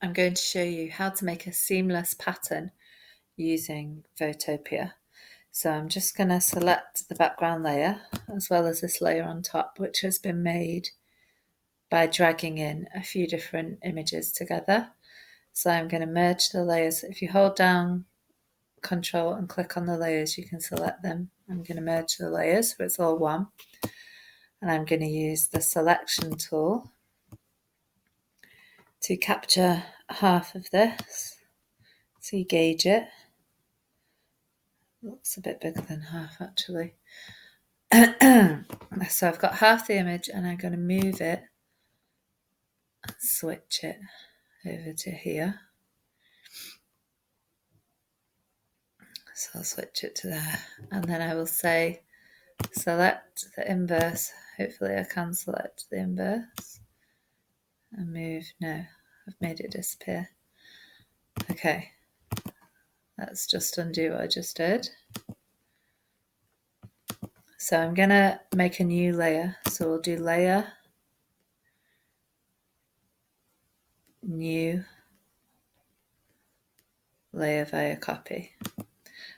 I'm going to show you how to make a seamless pattern using Photopea. So I'm just going to select the background layer as well as this layer on top, which has been made by dragging in a few different images together. So I'm going to merge the layers. If you hold down Control and click on the layers, you can select them. I'm going to merge the layers so it's all one. And I'm going to use the selection tool to capture half of this. So you gauge it. Looks a bit bigger than half actually. So I've got half the image and I'm going to move it and switch it over to here. So I'll switch it to there and then I will say select the inverse. Hopefully I can select the inverse and move. No, I've made it disappear. Okay, let's just undo what I just did. So I'm going to make a new layer. So we'll do layer, new layer via copy.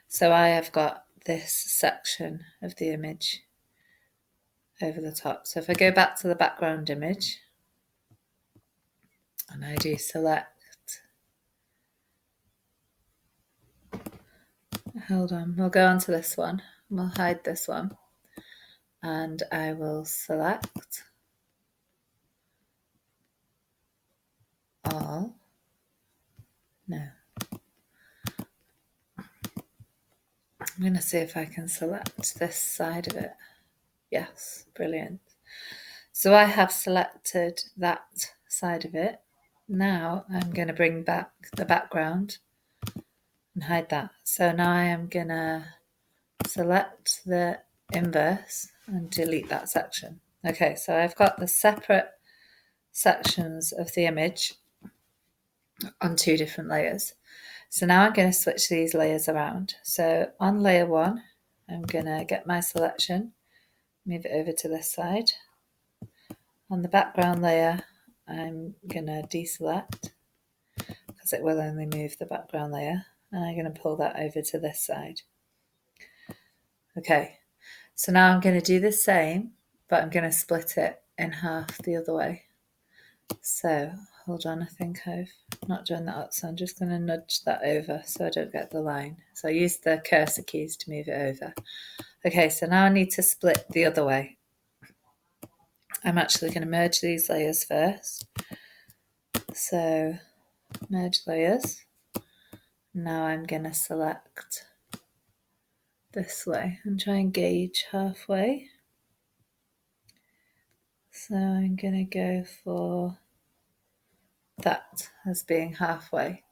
So I have got this section of the image over the top. So if I go back to the background image and I do select, hold on, we'll go on to this one. We'll hide this one and I will select all. No. I'm going to see if I can select this side of it. Yes, brilliant. So I have selected that side of it. Now I'm going to bring back the background and hide that. So now I am going to select the inverse and delete that section. Okay, so I've got the separate sections of the image on two different layers. So now I'm going to switch these layers around. So on layer 1, I'm going to get my selection, move it over to this side. On the background layer, I'm going to deselect because it will only move the background layer. And I'm going to pull that over to this side. Okay, so now I'm going to do the same, but I'm going to split it in half the other way. So hold on, I think I've not done that up, so I'm just going to nudge that over so I don't get the line. So I use the cursor keys to move it over. Okay, so now I need to split the other way. I'm actually going to merge these layers first. So merge layers. Now I'm going to select this way and try and gauge halfway. So I'm going to go for that as being halfway.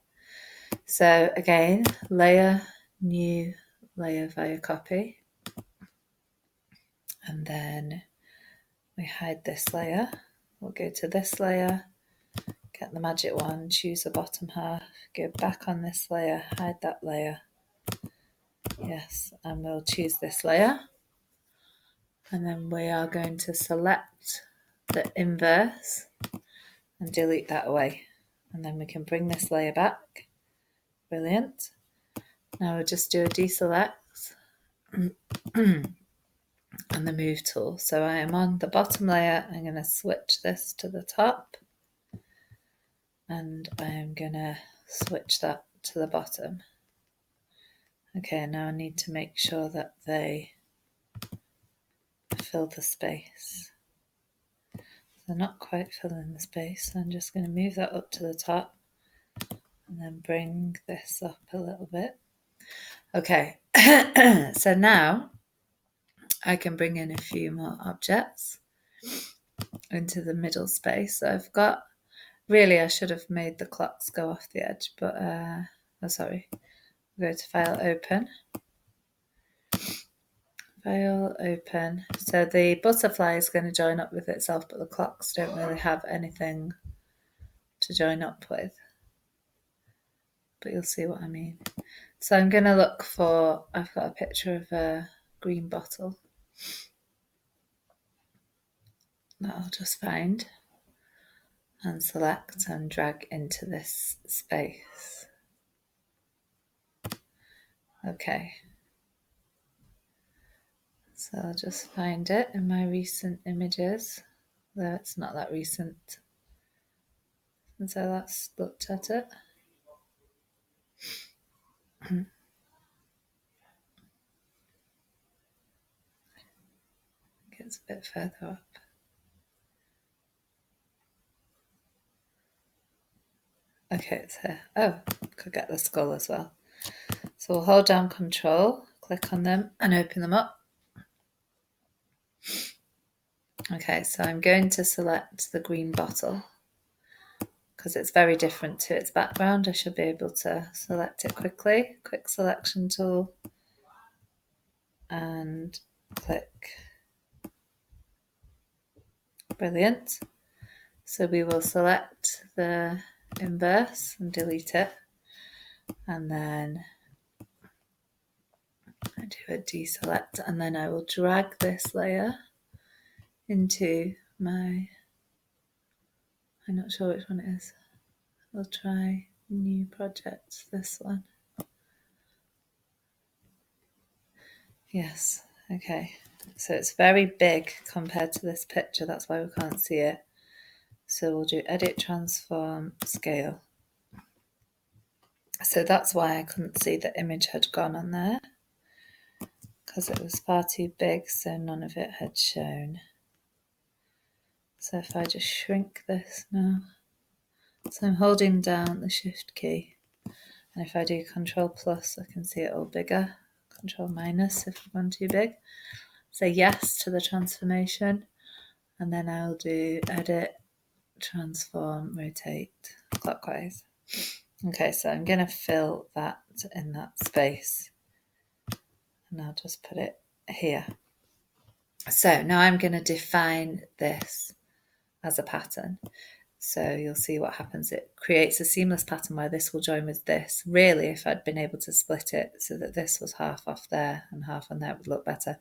So again, layer, new layer via copy. And then we hide this layer. We'll go to this layer, get the magic wand, choose the bottom half, go back on this layer, hide that layer. Yes, and we'll choose this layer. And then we are going to select the inverse and delete that away. And then we can bring this layer back. Brilliant. Now we'll just do a deselect and the move tool. So I am on the bottom layer. I'm going to switch this to the top. And I am going to switch that to the bottom. Okay, now I need to make sure that they fill the space. They're not quite filling the space, so I'm just going to move that up to the top and then bring this up a little bit. Okay, so now I can bring in a few more objects into the middle space. So I've got, really I should have made the clocks go off the edge, but, go to File, Open. File, Open. So the butterfly is going to join up with itself, but the clocks don't really have anything to join up with. But you'll see what I mean. So I'm going to look for, I've got a picture of a green bottle that I'll just find. and select and drag into this space. Okay, so I'll just find it in my recent images, though it's not that recent since I last looked at it. It's a bit further up. Okay, it's here. Oh, could get the skull as well. So we'll hold down Control, click on them and open them up. Okay, so I'm going to select the green bottle because it's very different to its background. I should be able to select it quickly. Quick selection tool and click. Brilliant. So we will select the inverse and delete it, and then I do a deselect, and then I will drag this layer into my, I'm not sure which one it is. I'll try new project, this one. Yes, okay. So it's very big compared to this picture, that's why we can't see it. So we'll do edit, transform, scale. So that's why I couldn't see the image had gone on there, because it was far too big, so none of it had shown. So if I just shrink this now, so I'm holding down the shift key, and if I do Control plus, I can see it all bigger. Control minus if I've gone too big. Say yes to the transformation, and then I'll do edit, transform, rotate clockwise. Okay, so I'm going to fill that in that space, and I'll just put it here. So now I'm going to define this as a pattern. So you'll see what happens. It creates a seamless pattern where this will join with this. Really, if I'd been able to split it so that this was half off there and half on there, it would look better.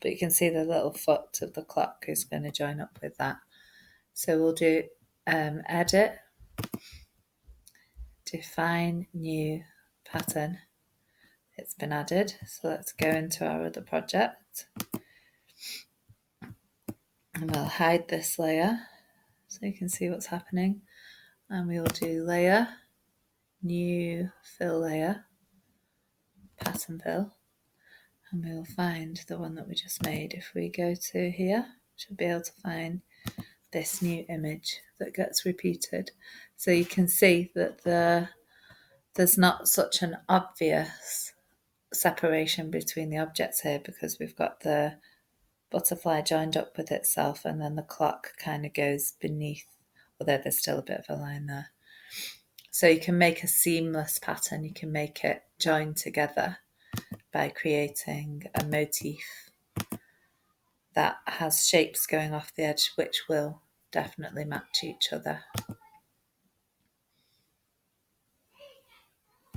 But you can see the little foot of the clock is going to join up with that. So we'll do edit, define new pattern. It's been added. So let's go into our other project. And we'll hide this layer so you can see what's happening. And we will do layer, new fill layer, pattern fill, and we will find the one that we just made. If we go to here, we should be able to find this new image that gets repeated. So you can see that there's not such an obvious separation between the objects here, because we've got the butterfly joined up with itself, and then the clock kind of goes beneath, although there's still a bit of a line there. So you can make a seamless pattern, you can make it join together by creating a motif that has shapes going off the edge which will definitely match each other.